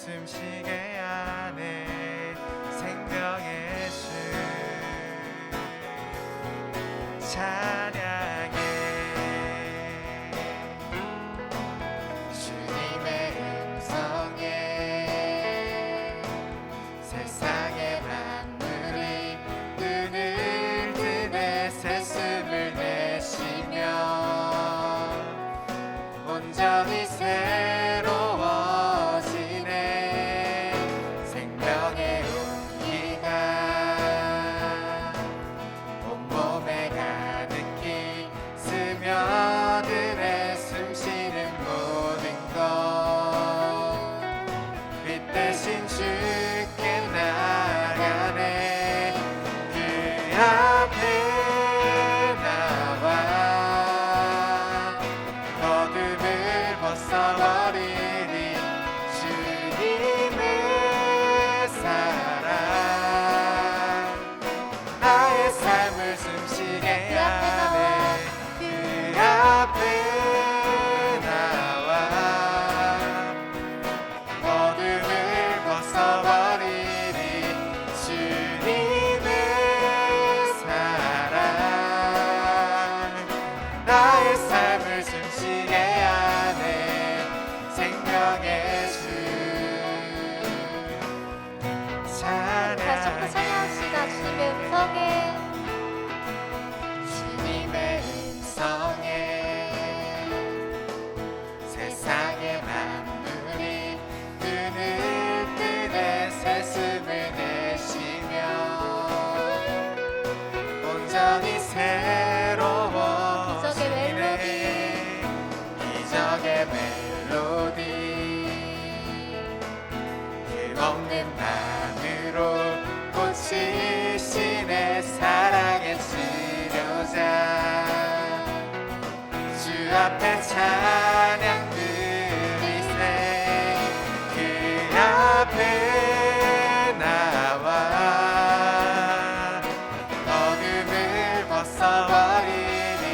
숨쉬게 하네 생명의 주 찬양해 주님의 음성에 세상의 만물이 눈을 뜨네 새숨을 내쉬며 온전히 새로워지네 생명의 온기가 온몸에 가득히 스며드네 숨쉬는 모든 것 빛 대신 주께 나가네 그 앞에 나와 어둠을 벗어버리니 주님의 사랑 나의 삶을 숨쉬게 하네 그 앞에 나와 어둠을 벗어버리니 주님의 사랑 나의 삶을 숨쉬게 하네 생명의 주 다시 한번 찬양합시다. 주님의 음성에 주님의 음성에 세상의 만물이 눈을 뜨네 새숨을 내쉬며 온전히 새로워지네 기적의 멜로디 힘없는 맘으로 고치시네 사랑의 치료자 주 앞에 찬양 드리세 그 앞에 나와 어둠을 벗어버리니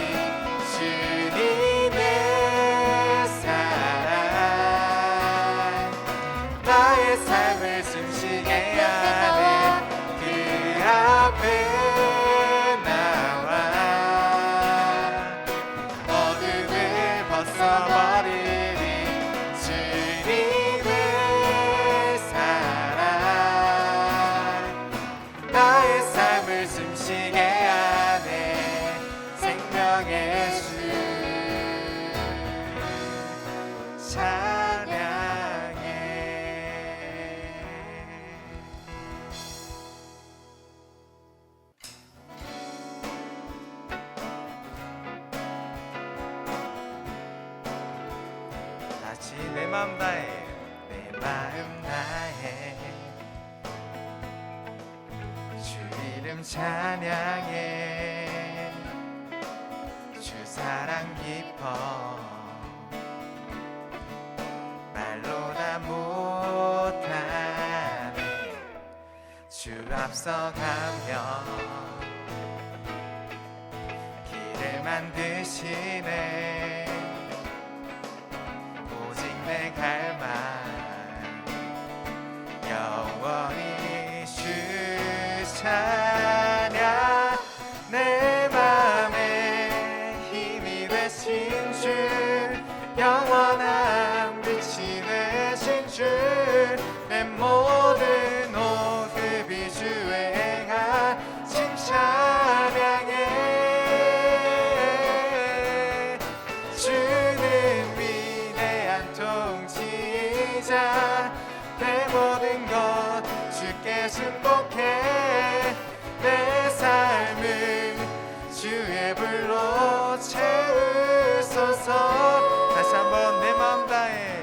주님의 사랑 나의 삶을 숨쉬게 하네 그 앞에 나와 어둠을 벗어버리니 주님의 사랑 나의 삶을 숨쉬게 하네 생명의 주 찬양해 다시 내 마음 다해 내 마음 다해 주 이름 찬양해 주 사랑 깊어 말로 다 못하네 주 앞서가며 길을 만드시네 오직 내 갈망 영원히 주 찬양 내 맘에 힘이 되신 주 영원한 빛이 되신 주 내 모든 모습이 주의 행하신 찬양해 주는 위대한 통치자 내 모든 것 주께 승복해 내 삶을 주의 불로 채우소서 다시 한번 내 마음 다해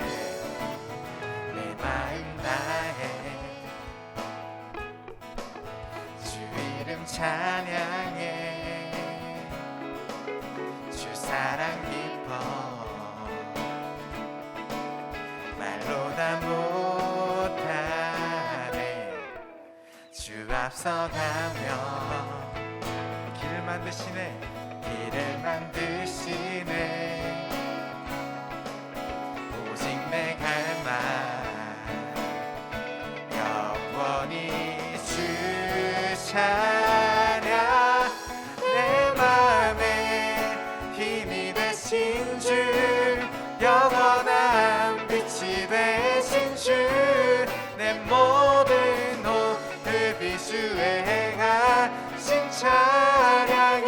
내 마음 다해 주 이름 찬양해 주 사랑 깊어 말로 다 못하네 주 앞서가며 길을 만드시네 길을 만드시네 오직 내 갈망 찬양 내 맘에 힘이 되신 주 영원한 빛이 되신 주 내 모든 호흡 이주에 행하신 찬양해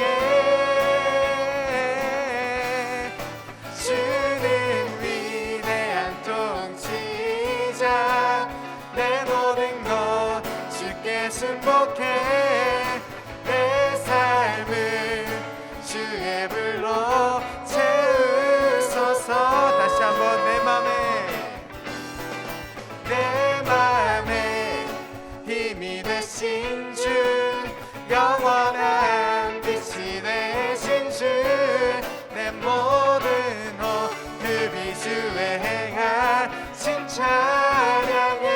주는 위대한 통치자 내 모든 것 주께 승복해 내 삶을 주의 불로 채우소서 다시 한번 내 맘에 힘이 되신 주 영원한 빛이 되신 주 내 모든 호흡 이주에 행하신 찬양해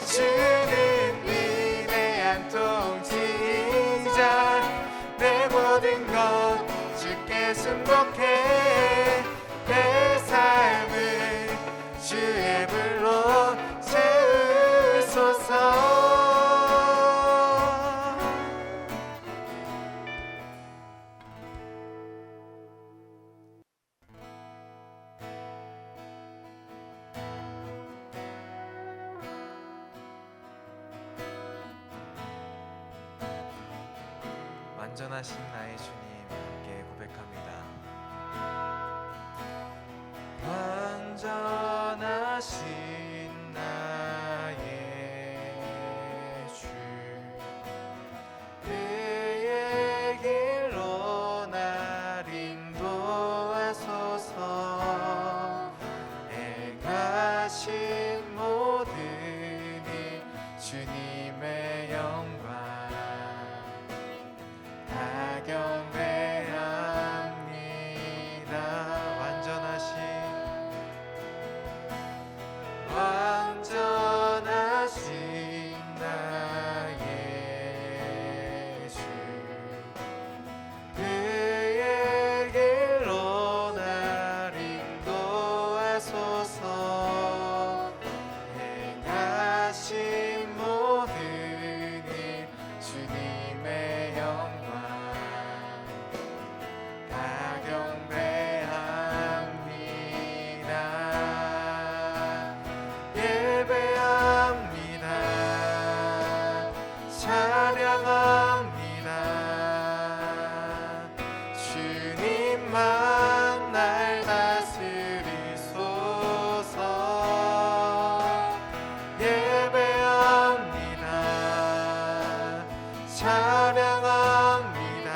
주는 위대한 통치자 내 모든 것 주께 승복해 내 삶을 주의 불로 채우소서 완전하신 나의 주님 함께 고백합니다. 완전하신 나의 주 그의 길로 날 인도하소서 행하신 모든 일 주님의 영광 다 경배합니다. 완전하신 나의 주 그의 길로 날 인도하소서 행하신 모든 일 주님의 영광 다 경배합니다. 예배합니다. 찬양합니다. 주님만 날 다스리소서. 예배합니다. 찬양합니다.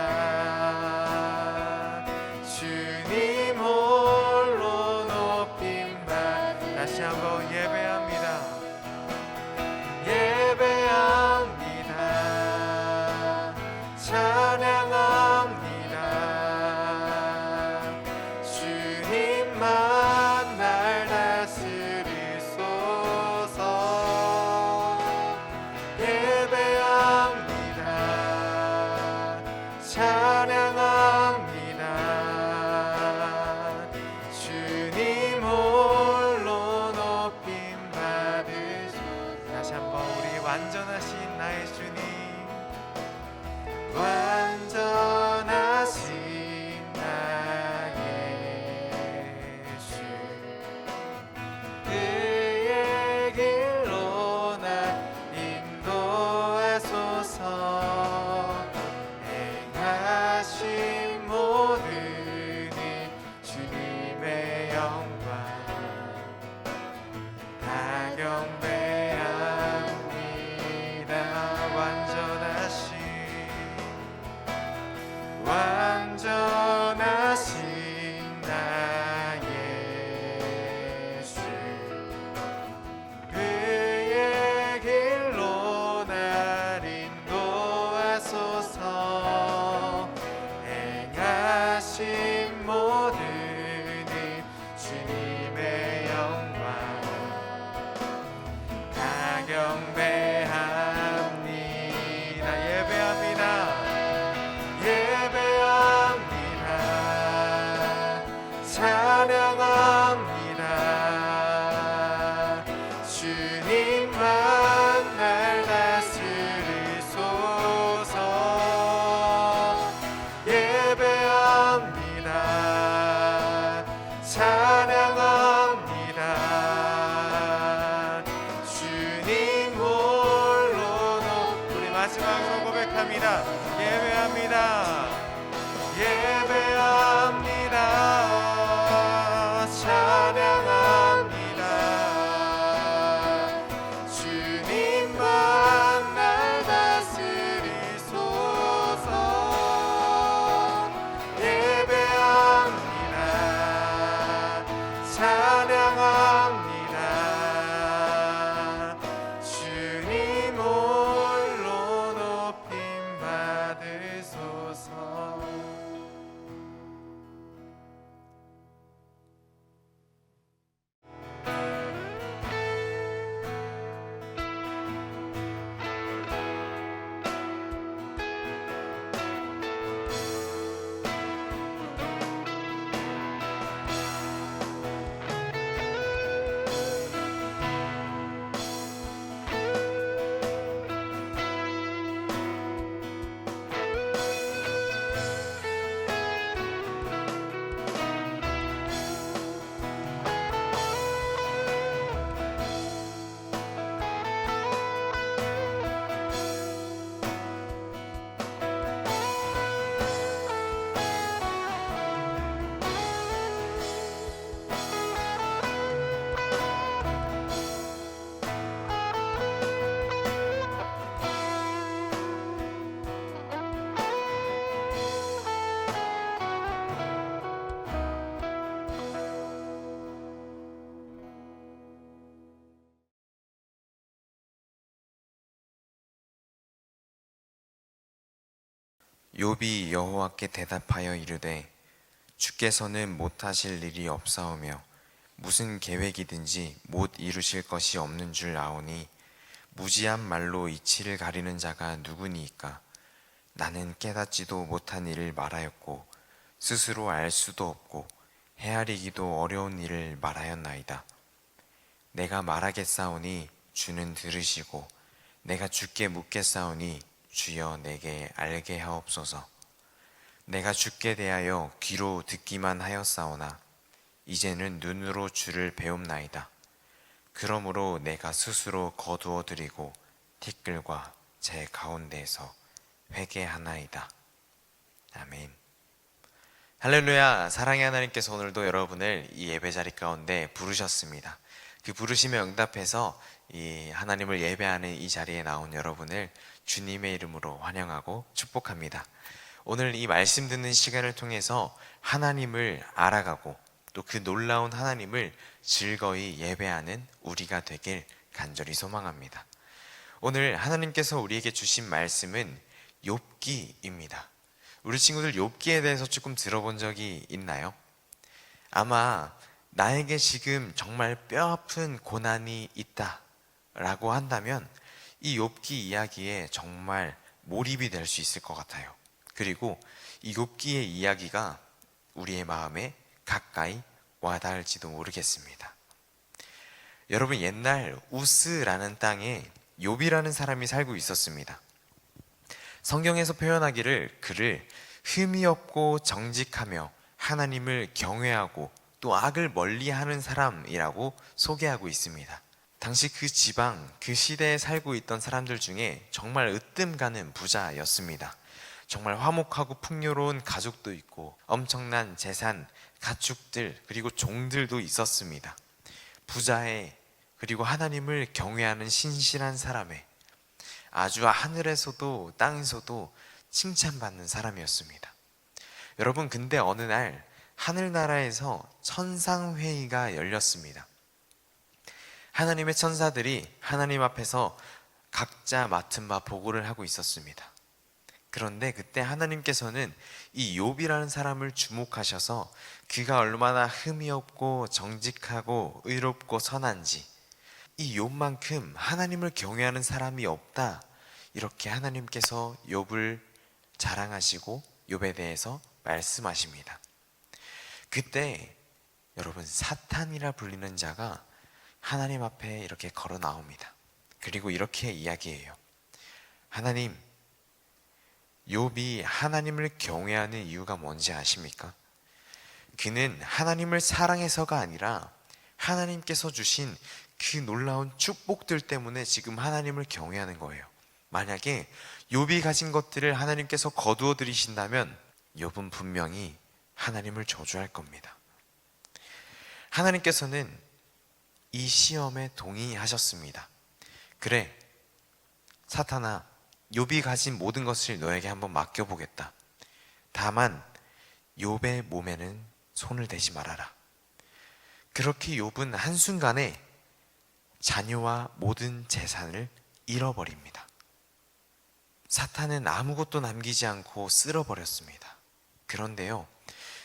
주님 홀로 높임 받 다시 한번 예배합니다. 예배합니다. 찬양합니다. 주님만 날 다스리소서. 예배합니다. 찬양합니다. 주님 홀로 높임 받으소서. 다시 한번 우리 완전하신 나의 주님 완전하신 나의 주 그의 길로 날 인도하소서 행하신 모든 일 주님의 영광 다 경배합니다. 완전하신 나의 주 그의 길로 날 인도하소서 행하신 모든 일 주님의 영광 다 경배합니다. 예배합니다. 예배합니다. 찬양합니다. 주님만 마지막으로 고백합니다. 예배합니다. 예배합니다. 찬양합니다. 주님만 날 다스리소서. 예배합니다. 찬양합니다. 주님 홀로 높임 받으소서. 욥이 여호와께 대답하여 이르되 주께서는 못하실 일이 없사오며 무슨 계획이든지 못 이루실 것이 없는 줄 아오니 무지한 말로 이치를 가리는 자가 누구니이까. 나는 깨닫지도 못한 일을 말하였고 스스로 알 수도 없고 헤아리기도 어려운 일을 말하였나이다. 내가 말하겠사오니 주는 들으시고 내가 주께 묻겠사오니 주여 내게 알게 하옵소서. 내가 주께 대하여 귀로 듣기만 하였사오나 이제는 눈으로 주를 배움나이다. 그러므로 내가 스스로 거두어 드리고 티끌과 제 가운데에서 회개하나이다. 아멘. 할렐루야. 사랑의 하나님께서 오늘도 여러분을 이 예배 자리 가운데 부르셨습니다. 그 부르심에 응답해서 이 하나님을 예배하는 이 자리에 나온 여러분을 주님의 이름으로 환영하고 축복합니다. 오늘 이 말씀 듣는 시간을 통해서 하나님을 알아가고 또 그 놀라운 하나님을 즐거이 예배하는 우리가 되길 간절히 소망합니다. 오늘 하나님께서 우리에게 주신 말씀은 욥기입니다. 우리 친구들 욥기에 대해서 조금 들어본 적이 있나요? 아마 나에게 지금 정말 뼈아픈 고난이 있다라고 한다면 이 욥기 이야기에 정말 몰입이 될 수 있을 것 같아요. 그리고 이 욥기의 이야기가 우리의 마음에 가까이 와닿을지도 모르겠습니다. 여러분, 옛날 우스라는 땅에 욥이라는 사람이 살고 있었습니다. 성경에서 표현하기를 그를 흠이 없고 정직하며 하나님을 경외하고 또 악을 멀리하는 사람이라고 소개하고 있습니다. 당시 그 지방, 그 시대에 살고 있던 사람들 중에 정말 으뜸 가는 부자였습니다. 정말 화목하고 풍요로운 가족도 있고 엄청난 재산, 가축들 그리고 종들도 있었습니다. 부자의 그리고 하나님을 경외하는 신실한 사람의 아주 하늘에서도 땅에서도 칭찬받는 사람이었습니다. 여러분, 근데 어느 날 하늘나라에서 천상회의가 열렸습니다. 하나님의 천사들이 하나님 앞에서 각자 맡은 바 보고를 하고 있었습니다. 그런데 그때 하나님께서는 이 욥이라는 사람을 주목하셔서 그가 얼마나 흠이 없고 정직하고 의롭고 선한지, 이 욥만큼 하나님을 경외하는 사람이 없다, 이렇게 하나님께서 욥을 자랑하시고 욥에 대해서 말씀하십니다. 그때 여러분, 사탄이라 불리는 자가 하나님 앞에 이렇게 걸어 나옵니다. 그리고 이렇게 이야기해요. 하나님, 욥이 하나님을 경외하는 이유가 뭔지 아십니까? 그는 하나님을 사랑해서가 아니라 하나님께서 주신 그 놀라운 축복들 때문에 지금 하나님을 경외하는 거예요. 만약에 욥이 가진 것들을 하나님께서 거두어 들이신다면 욥은 분명히 하나님을 저주할 겁니다. 하나님께서는 이 시험에 동의하셨습니다. 그래, 사탄아, 욥이 가진 모든 것을 너에게 한번 맡겨보겠다. 다만 욥의 몸에는 손을 대지 말아라. 그렇게 욥은 한순간에 자녀와 모든 재산을 잃어버립니다. 사탄은 아무것도 남기지 않고 쓸어버렸습니다. 그런데요,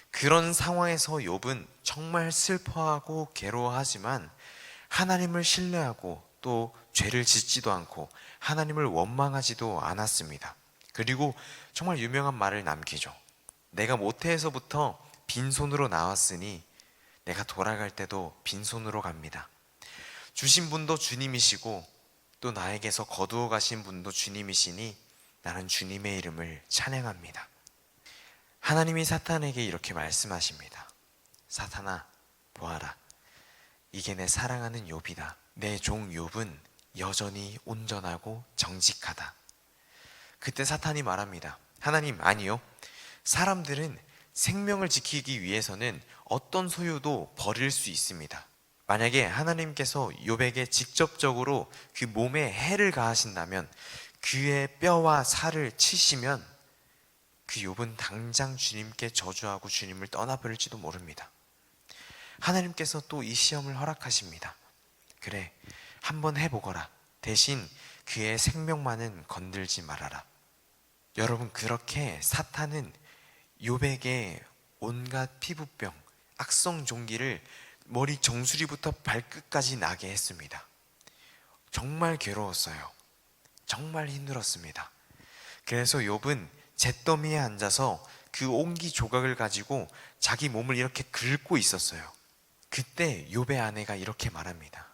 그런 상황에서 욥은 정말 슬퍼하고 괴로워하지만 하나님을 신뢰하고 또 죄를 짓지도 않고 하나님을 원망하지도 않았습니다. 그리고 정말 유명한 말을 남기죠. 내가 모태에서부터 빈손으로 나왔으니 내가 돌아갈 때도 빈손으로 갑니다. 주신 분도 주님이시고 또 나에게서 거두어 가신 분도 주님이시니 나는 주님의 이름을 찬양합니다. 하나님이 사탄에게 이렇게 말씀하십니다. 사탄아, 보아라. 이게 내 사랑하는 욥이다. 내 종 욥은 여전히 온전하고 정직하다. 그때 사탄이 말합니다. 하나님, 아니요. 사람들은 생명을 지키기 위해서는 어떤 소유도 버릴 수 있습니다. 만약에 하나님께서 욥에게 직접적으로 그 몸에 해를 가하신다면, 그의 뼈와 살을 치시면 그 욥은 당장 주님께 저주하고 주님을 떠나버릴지도 모릅니다. 하나님께서 또 이 시험을 허락하십니다. 그래, 한번 해보거라. 대신 그의 생명만은 건들지 말아라. 여러분, 그렇게 사탄은 욥에게 온갖 피부병, 악성 종기를 머리 정수리부터 발끝까지 나게 했습니다. 정말 괴로웠어요. 정말 힘들었습니다. 그래서 욥은 잿더미에 앉아서 그 옹기 조각을 가지고 자기 몸을 이렇게 긁고 있었어요. 그때 욥의 아내가 이렇게 말합니다.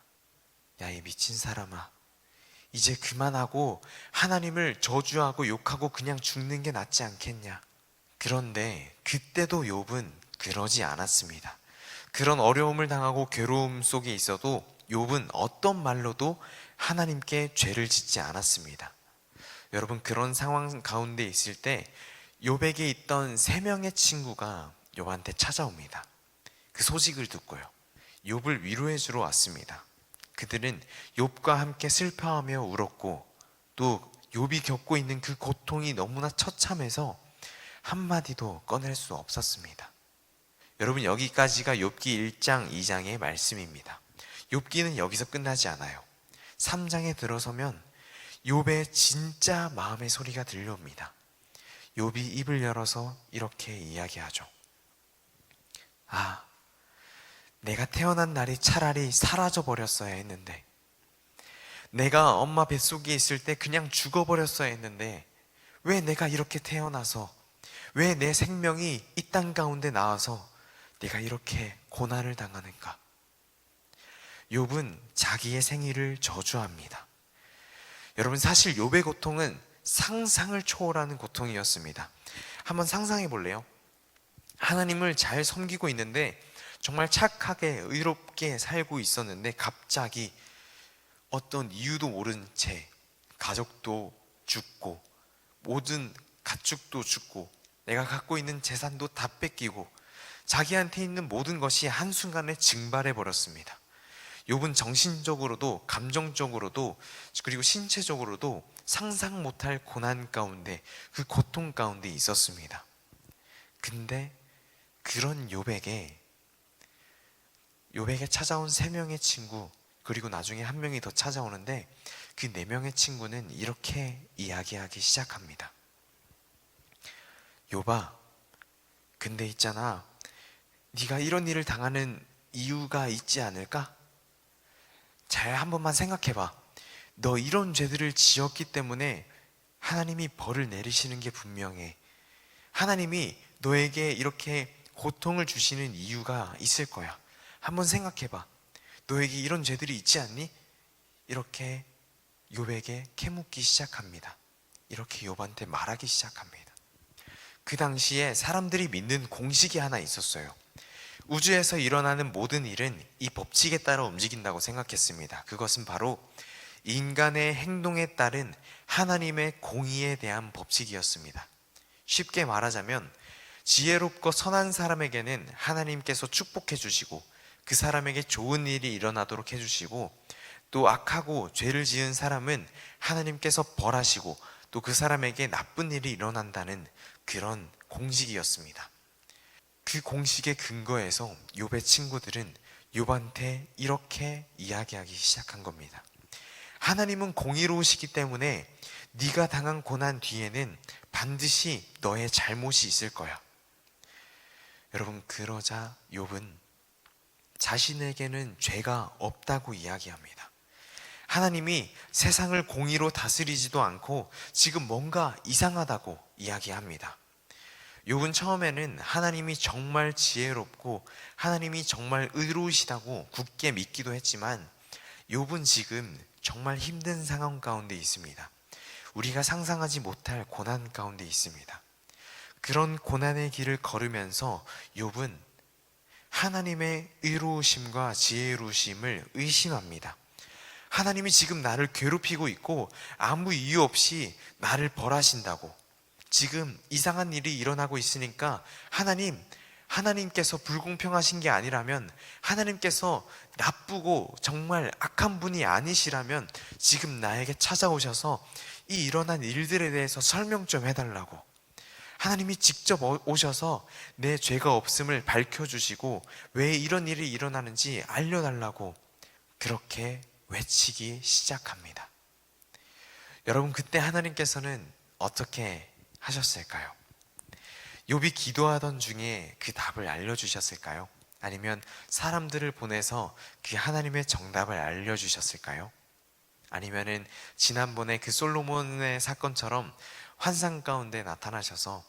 야, 이 미친 사람아, 이제 그만하고 하나님을 저주하고 욕하고 그냥 죽는 게 낫지 않겠냐. 그런데 그때도 욥은 그러지 않았습니다. 그런 어려움을 당하고 괴로움 속에 있어도 욥은 어떤 말로도 하나님께 죄를 짓지 않았습니다. 여러분, 그런 상황 가운데 있을 때 욥에게 있던 3명의 친구가 욥한테 찾아옵니다. 그 소식을 듣고요, 욥을 위로해 주러 왔습니다. 그들은 욥과 함께 슬퍼하며 울었고 또 욥이 겪고 있는 그 고통이 너무나 처참해서 한마디도 꺼낼 수 없었습니다. 여러분, 여기까지가 욥기 1장 2장의 말씀입니다. 욥기는 여기서 끝나지 않아요. 3장에 들어서면 욥의 진짜 마음의 소리가 들려옵니다. 욥이 입을 열어서 이렇게 이야기하죠. 아, 내가 태어난 날이 차라리 사라져 버렸어야 했는데, 내가 엄마 뱃속에 있을 때 그냥 죽어버렸어야 했는데, 왜 내가 이렇게 태어나서, 왜 내 생명이 이 땅 가운데 나와서 내가 이렇게 고난을 당하는가? 욥은 자기의 생일을 저주합니다. 여러분, 사실 욥의 고통은 상상을 초월하는 고통이었습니다. 한번 상상해 볼래요? 하나님을 잘 섬기고 있는데 정말 착하게 의롭게 살고 있었는데 갑자기 어떤 이유도 모른 채 가족도 죽고 모든 가축도 죽고 내가 갖고 있는 재산도 다 뺏기고 자기한테 있는 모든 것이 한순간에 증발해 버렸습니다. 욥은 정신적으로도 감정적으로도 그리고 신체적으로도 상상 못할 고난 가운데, 그 고통 가운데 있었습니다. 근데 그런 욥에게 찾아온 3명의 친구, 그리고 나중에 1명이 더 찾아오는데 그 4명의 친구는 이렇게 이야기하기 시작합니다. 욥아, 근데 있잖아, 네가 이런 일을 당하는 이유가 있지 않을까? 잘 한 번만 생각해봐. 너 이런 죄들을 지었기 때문에 하나님이 벌을 내리시는 게 분명해. 하나님이 너에게 이렇게 고통을 주시는 이유가 있을 거야. 한번 생각해봐. 너에게 이런 죄들이 있지 않니? 이렇게 욥에게 캐묻기 시작합니다. 이렇게 욥한테 말하기 시작합니다. 그 당시에 사람들이 믿는 공식이 하나 있었어요. 우주에서 일어나는 모든 일은 이 법칙에 따라 움직인다고 생각했습니다. 그것은 바로 인간의 행동에 따른 하나님의 공의에 대한 법칙이었습니다. 쉽게 말하자면 지혜롭고 선한 사람에게는 하나님께서 축복해 주시고 그 사람에게 좋은 일이 일어나도록 해주시고, 또 악하고 죄를 지은 사람은 하나님께서 벌하시고 또 그 사람에게 나쁜 일이 일어난다는 그런 공식이었습니다. 그 공식에 근거해서 욥의 친구들은 욥한테 이렇게 이야기하기 시작한 겁니다. 하나님은 공의로우시기 때문에 네가 당한 고난 뒤에는 반드시 너의 잘못이 있을 거야. 여러분, 그러자 욥은 자신에게는 죄가 없다고 이야기합니다. 하나님이 세상을 공의로 다스리지도 않고 지금 뭔가 이상하다고 이야기합니다. 욥은 처음에는 하나님이 정말 지혜롭고 하나님이 정말 의로우시다고 굳게 믿기도 했지만, 욥은 지금 정말 힘든 상황 가운데 있습니다. 우리가 상상하지 못할 고난 가운데 있습니다. 그런 고난의 길을 걸으면서 욥은 하나님의 의로우심과 지혜로우심을 의심합니다. 하나님이 지금 나를 괴롭히고 있고 아무 이유 없이 나를 벌하신다고, 지금 이상한 일이 일어나고 있으니까 하나님께서 불공평하신 게 아니라면, 하나님께서 나쁘고 정말 악한 분이 아니시라면 지금 나에게 찾아오셔서 이 일어난 일들에 대해서 설명 좀 해달라고, 하나님이 직접 오셔서 내 죄가 없음을 밝혀주시고 왜 이런 일이 일어나는지 알려달라고 그렇게 외치기 시작합니다. 여러분, 그때 하나님께서는 어떻게 하셨을까요? 욥이 기도하던 중에 그 답을 알려주셨을까요? 아니면 사람들을 보내서 그 하나님의 정답을 알려주셨을까요? 아니면은 지난번에 그 솔로몬의 사건처럼 환상 가운데 나타나셔서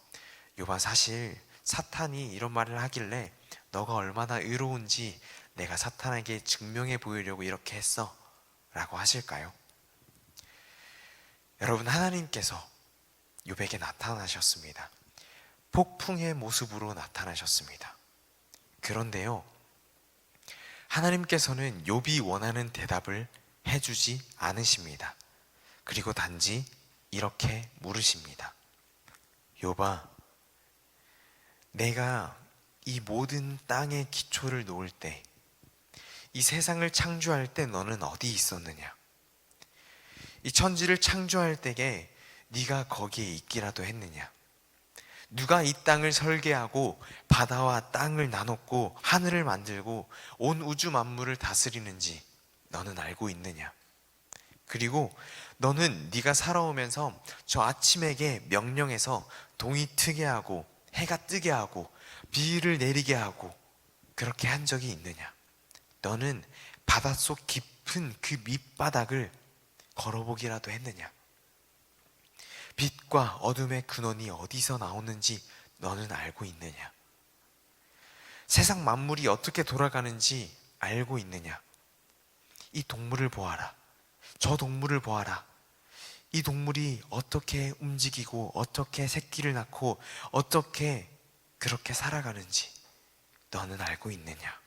욥아, 사실 사탄이 이런 말을 하길래 너가 얼마나 의로운지 내가 사탄에게 증명해 보이려고 이렇게 했어 라고 하실까요? 여러분, 하나님께서 욥에게 나타나셨습니다. 폭풍의 모습으로 나타나셨습니다. 그런데요, 하나님께서는 욥이 원하는 대답을 해주지 않으십니다. 그리고 단지 이렇게 물으십니다. 욥아, 내가 이 모든 땅의 기초를 놓을 때, 이 세상을 창조할 때 너는 어디 있었느냐? 이 천지를 창조할 때에 네가 거기에 있기라도 했느냐? 누가 이 땅을 설계하고 바다와 땅을 나눴고 하늘을 만들고 온 우주 만물을 다스리는지 너는 알고 있느냐? 그리고 너는 네가 살아오면서 저 아침에게 명령해서 동이 트게 하고 해가 뜨게 하고 비를 내리게 하고 그렇게 한 적이 있느냐? 너는 바닷속 깊은 그 밑바닥을 걸어보기라도 했느냐? 빛과 어둠의 근원이 어디서 나오는지 너는 알고 있느냐? 세상 만물이 어떻게 돌아가는지 알고 있느냐? 이 동물을 보아라. 저 동물을 보아라. 이 동물이 어떻게 움직이고 어떻게 새끼를 낳고 어떻게 그렇게 살아가는지 너는 알고 있느냐?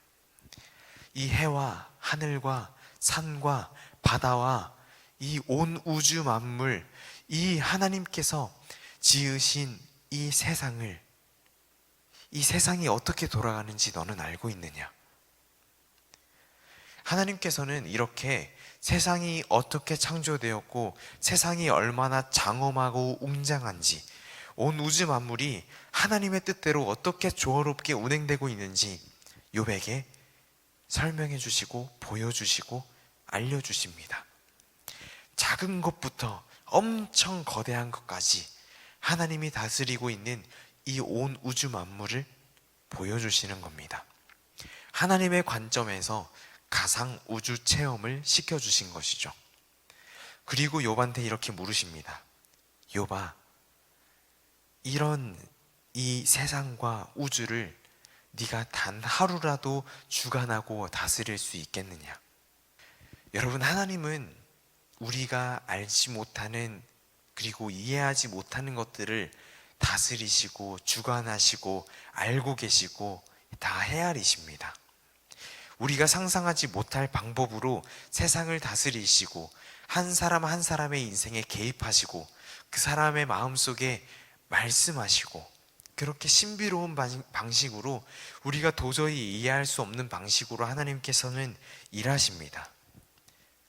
이 해와 하늘과 산과 바다와 이 온 우주 만물, 이 하나님께서 지으신 이 세상이 어떻게 돌아가는지 너는 알고 있느냐? 하나님께서는 이렇게 세상이 어떻게 창조되었고 세상이 얼마나 장엄하고 웅장한지, 온 우주 만물이 하나님의 뜻대로 어떻게 조화롭게 운행되고 있는지 욥에게 설명해 주시고 보여주시고 알려주십니다. 작은 것부터 엄청 거대한 것까지 하나님이 다스리고 있는 이 온 우주 만물을 보여주시는 겁니다. 하나님의 관점에서 가상 우주 체험을 시켜주신 것이죠. 그리고 욥한테 이렇게 물으십니다. 욥아, 이런 이 세상과 우주를 네가 단 하루라도 주관하고 다스릴 수 있겠느냐? 여러분, 하나님은 우리가 알지 못하는 그리고 이해하지 못하는 것들을 다스리시고 주관하시고 알고 계시고 다 헤아리십니다. 우리가 상상하지 못할 방법으로 세상을 다스리시고 한 사람 한 사람의 인생에 개입하시고 그 사람의 마음속에 말씀하시고, 그렇게 신비로운 방식으로, 우리가 도저히 이해할 수 없는 방식으로 하나님께서는 일하십니다.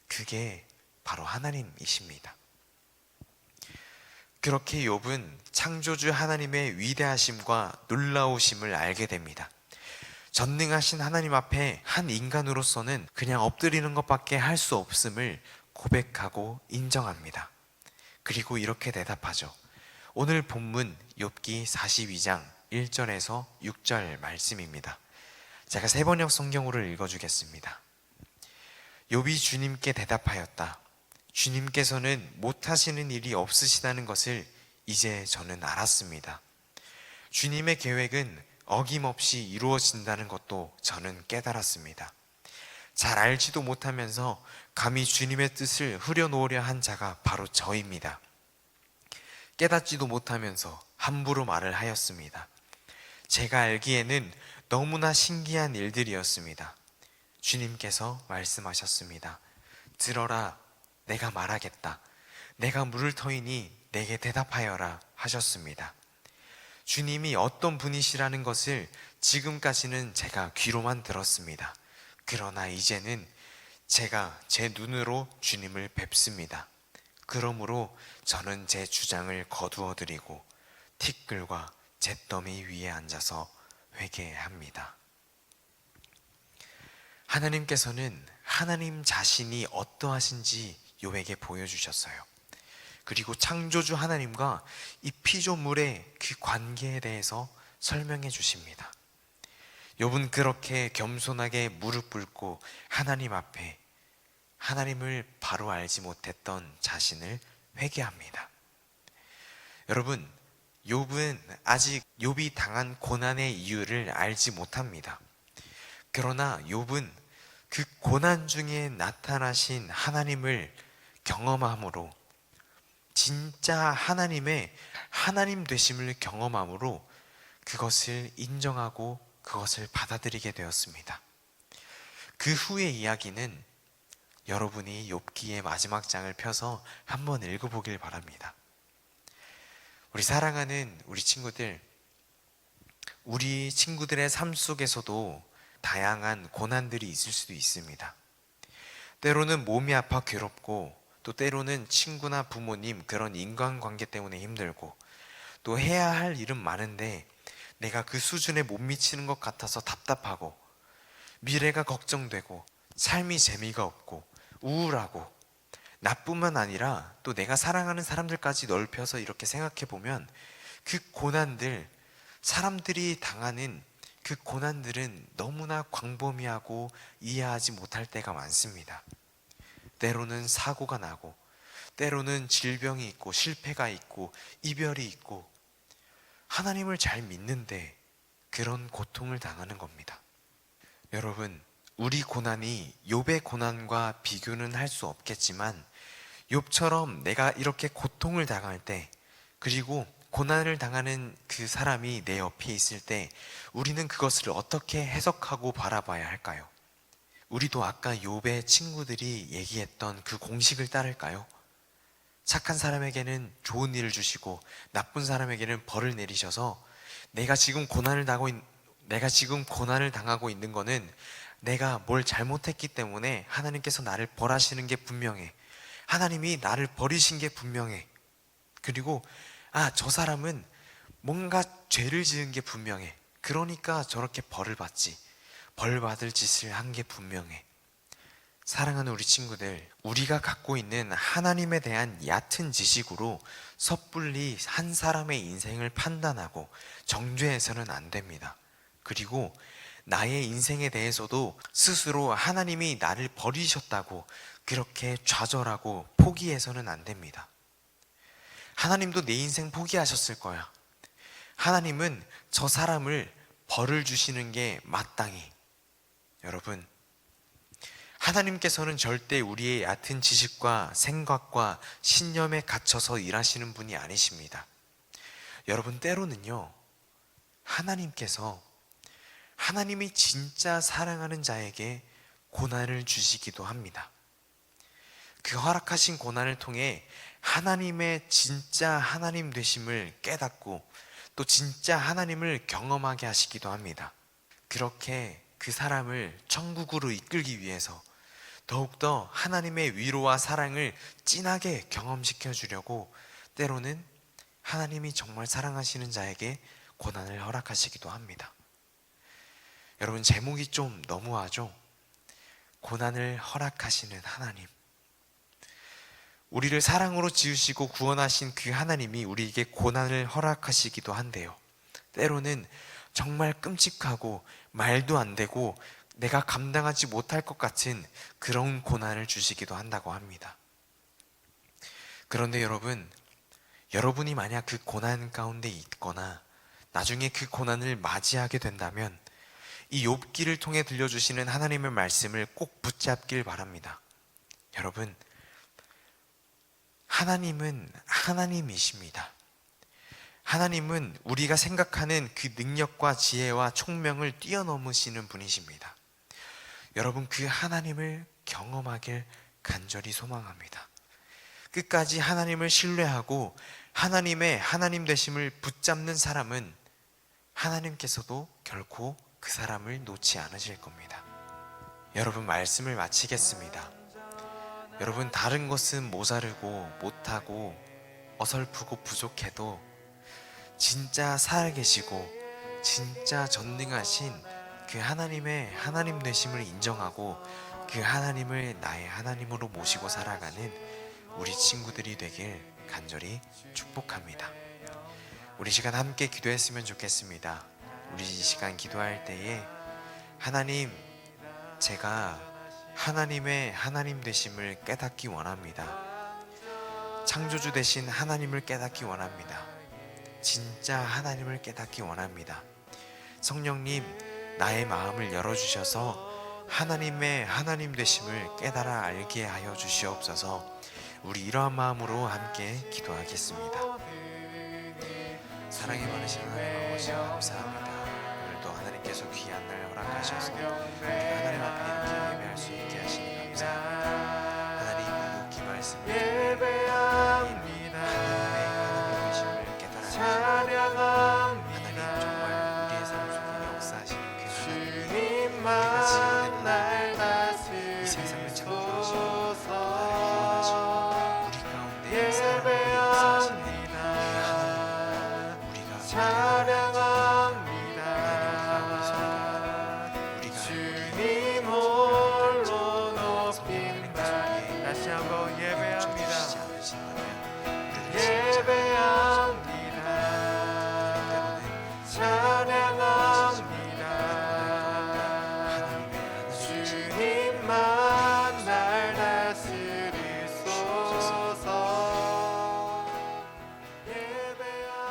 그게 바로 하나님이십니다. 그렇게 욥은 창조주 하나님의 위대하심과 놀라우심을 알게 됩니다. 전능하신 하나님 앞에 한 인간으로서는 그냥 엎드리는 것밖에 할 수 없음을 고백하고 인정합니다. 그리고 이렇게 대답하죠. 오늘 본문 욥기 42장 1절에서 6절 말씀입니다. 제가 세번역 성경으로 읽어주겠습니다. 욥이 주님께 대답하였다. 주님께서는 못하시는 일이 없으시다는 것을 이제 저는 알았습니다. 주님의 계획은 어김없이 이루어진다는 것도 저는 깨달았습니다. 잘 알지도 못하면서 감히 주님의 뜻을 흐려놓으려 한 자가 바로 저입니다. 깨닫지도 못하면서 함부로 말을 하였습니다. 제가 알기에는 너무나 신기한 일들이었습니다. 주님께서 말씀하셨습니다. 들어라, 내가 말하겠다. 내가 물을 터이니 내게 대답하여라 하셨습니다. 주님이 어떤 분이시라는 것을 지금까지는 제가 귀로만 들었습니다. 그러나 이제는 제가 제 눈으로 주님을 뵙습니다. 그러므로 저는 제 주장을 거두어 드리고 티끌과 잿더미 위에 앉아서 회개합니다. 하나님께서는 하나님 자신이 어떠하신지 욥에게 보여주셨어요. 그리고 창조주 하나님과 이 피조물의 그 관계에 대해서 설명해 주십니다. 욥은 그렇게 겸손하게 무릎 꿇고 하나님 앞에 하나님을 바로 알지 못했던 자신을 회개합니다. 여러분, 욥은 아직 욥이 당한 고난의 이유를 알지 못합니다. 그러나 욥은 그 고난 중에 나타나신 하나님을 경험함으로, 진짜 하나님의 하나님 되심을 경험함으로 그것을 인정하고 그것을 받아들이게 되었습니다. 그 후의 이야기는 여러분이 욥기의 마지막 장을 펴서 한번 읽어보길 바랍니다. 우리 사랑하는 우리 친구들의 삶 속에서도 다양한 고난들이 있을 수도 있습니다. 때로는 몸이 아파 괴롭고, 또 때로는 친구나 부모님 그런 인간관계 때문에 힘들고, 또 해야 할 일은 많은데 내가 그 수준에 못 미치는 것 같아서 답답하고, 미래가 걱정되고, 삶이 재미가 없고 우울하고, 나뿐만 아니라 또 내가 사랑하는 사람들까지 넓혀서 이렇게 생각해 보면 그 고난들, 사람들이 당하는 그 고난들은 너무나 광범위하고 이해하지 못할 때가 많습니다. 때로는 사고가 나고, 때로는 질병이 있고, 실패가 있고, 이별이 있고, 하나님을 잘 믿는데 그런 고통을 당하는 겁니다. 여러분, 우리 고난이 욥의 고난과 비교는 할 수 없겠지만, 욥처럼 내가 이렇게 고통을 당할 때, 그리고 고난을 당하는 그 사람이 내 옆에 있을 때 우리는 그것을 어떻게 해석하고 바라봐야 할까요? 우리도 아까 욥의 친구들이 얘기했던 그 공식을 따를까요? 착한 사람에게는 좋은 일을 주시고 나쁜 사람에게는 벌을 내리셔서, 내가 지금 고난을 당하고 있는 거는 내가 뭘 잘못했기 때문에 하나님께서 나를 벌하시는 게 분명해. 하나님이 나를 버리신 게 분명해. 그리고 저 사람은 뭔가 죄를 지은 게 분명해. 그러니까 저렇게 벌을 받지. 벌 받을 짓을 한 게 분명해. 사랑하는 우리 친구들, 우리가 갖고 있는 하나님에 대한 얕은 지식으로 섣불리 한 사람의 인생을 판단하고 정죄해서는 안 됩니다. 그리고 나의 인생에 대해서도 스스로 하나님이 나를 버리셨다고 그렇게 좌절하고 포기해서는 안 됩니다. 하나님도 내 인생 포기하셨을 거야. 하나님은 저 사람을 벌을 주시는 게 마땅히. 여러분, 하나님께서는 절대 우리의 얕은 지식과 생각과 신념에 갇혀서 일하시는 분이 아니십니다. 여러분, 때로는요, 하나님이 진짜 사랑하는 자에게 고난을 주시기도 합니다. 그 허락하신 고난을 통해 하나님의 진짜 하나님 되심을 깨닫고 또 진짜 하나님을 경험하게 하시기도 합니다. 그렇게 그 사람을 천국으로 이끌기 위해서 더욱더 하나님의 위로와 사랑을 진하게 경험시켜 주려고 때로는 하나님이 정말 사랑하시는 자에게 고난을 허락하시기도 합니다. 여러분, 제목이 좀 너무하죠? 고난을 허락하시는 하나님. 우리를 사랑으로 지으시고 구원하신 그 하나님이 우리에게 고난을 허락하시기도 한데요, 때로는 정말 끔찍하고 말도 안 되고 내가 감당하지 못할 것 같은 그런 고난을 주시기도 한다고 합니다. 그런데 여러분이 만약 그 고난 가운데 있거나 나중에 그 고난을 맞이하게 된다면 이 욥기를 통해 들려주시는 하나님의 말씀을 꼭 붙잡길 바랍니다. 여러분, 하나님은 하나님이십니다. 하나님은 우리가 생각하는 그 능력과 지혜와 총명을 뛰어넘으시는 분이십니다. 여러분, 그 하나님을 경험하길 간절히 소망합니다. 끝까지 하나님을 신뢰하고 하나님의 하나님 되심을 붙잡는 사람은 하나님께서도 결코 그 사람을 놓지 않으실 겁니다. 여러분, 말씀을 마치겠습니다. 여러분, 다른 것은 모자르고 못하고 어설프고 부족해도 진짜 살아계시고 진짜 전능하신 그 하나님의 하나님 되심을 인정하고 그 하나님을 나의 하나님으로 모시고 살아가는 우리 친구들이 되길 간절히 축복합니다. 우리 시간 함께 기도했으면 좋겠습니다. 우리 이 시간 기도할 때에 하나님, 제가 하나님의 하나님 되심을 깨닫기 원합니다. 창조주 되신 하나님을 깨닫기 원합니다. 진짜 하나님을 깨닫기 원합니다. 성령님, 나의 마음을 열어주셔서 하나님의 하나님 되심을 깨달아 알게 하여 주시옵소서. 우리 이러한 마음으로 함께 기도하겠습니다. 사랑이 많으신 하나님 아버지, 감사합니다. 오늘도 하나님께서 귀한 날 허락하셔서 하나님 앞에 이렇게 예배할 수 있게 하시니 감사합니다. 하나님, 이 말씀을 예배합니다. 하나님의 하나님 되심을 깨달아 하나님, 정말 우리의 삶 속에 역사하시는 그 하나님이 우리가 지어낸 하나님, 이 세상을 창조하시고 또 나를 구원하시고 우리 가운데 사랑으로 역사하시는 그 하나님, 우리가 찬양합니다. 하나님, 우리가 주님 홀로 높인다. 다시 한번 예배합니다. 예배합니다. 주님만 날 다스리소서.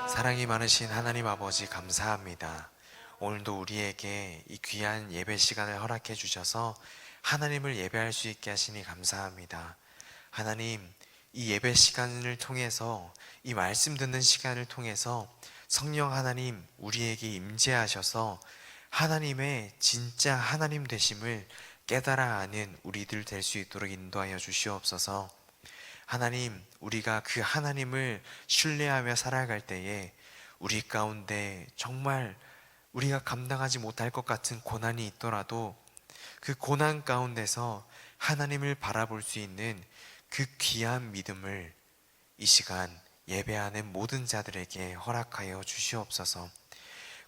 사랑이 많으신 하나님 아버지, 감사합니다. 오늘도 우리에게 이 귀한 예배 시간을 허락해 주셔서 하나님을 예배할 수 있게 하시니 감사합니다. 하나님, 이 예배 시간을 통해서, 이 말씀 듣는 시간을 통해서 성령 하나님 우리에게 임재하셔서 하나님의 진짜 하나님 되심을 깨달아 아는 우리들 될 수 있도록 인도하여 주시옵소서. 하나님, 우리가 그 하나님을 신뢰하며 살아갈 때에 우리 가운데 정말 우리가 감당하지 못할 것 같은 고난이 있더라도 그 고난 가운데서 하나님을 바라볼 수 있는 그 귀한 믿음을 이 시간 예배하는 모든 자들에게 허락하여 주시옵소서.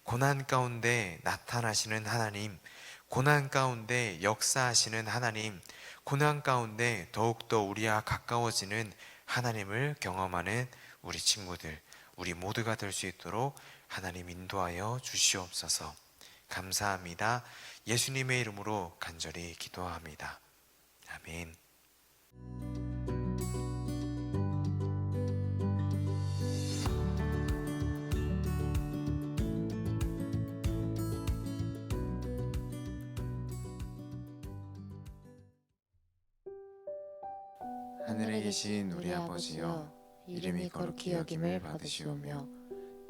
고난 가운데 나타나시는 하나님, 고난 가운데 역사하시는 하나님, 고난 가운데 더욱더 우리와 가까워지는 하나님을 경험하는 우리 친구들, 우리 모두가 될 수 있도록 하나님 인도하여 주시옵소서. 감사합니다. 예수님의 이름으로 간절히 기도합니다. 아멘. 하늘에 계신 우리 아버지여, 이름이 거룩히 여김을 받으시오며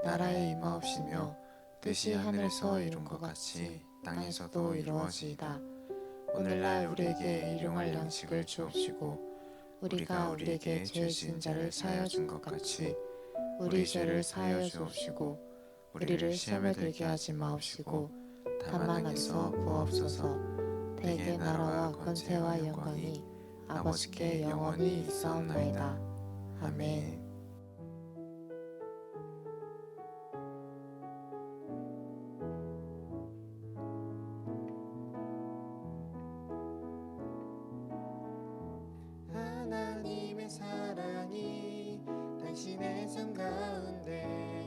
나라에 임하옵시며 뜻이 하늘에서 이룬 것 같이 땅에서도 이루어지이다. 오늘날 우리에게 일용할 양식을 주옵시고 우리가 우리에게 죄 지은 자를 사하여 준 것 같이 우리 죄를 사하여 주옵시고 우리를 시험에 들게 하지 마옵시고 다만 악에서 구하옵소서. 대개 나라와 권세와 영광이 아버지께 영원히 있사옵나이다. 아멘. 하나님의 사랑이 당신의 삶 가운데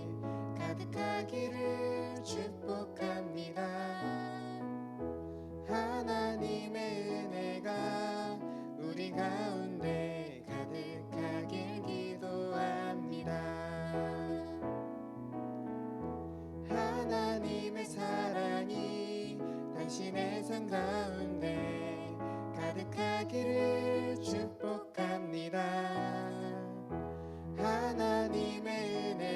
가득하기를 축복합니다. 하나님의 은혜가 우리 가운데 가득하길 기도합니다. 하나님의 사랑이 당신의 삶 가운데 가득하기를 축복합니다. 하나님의 은혜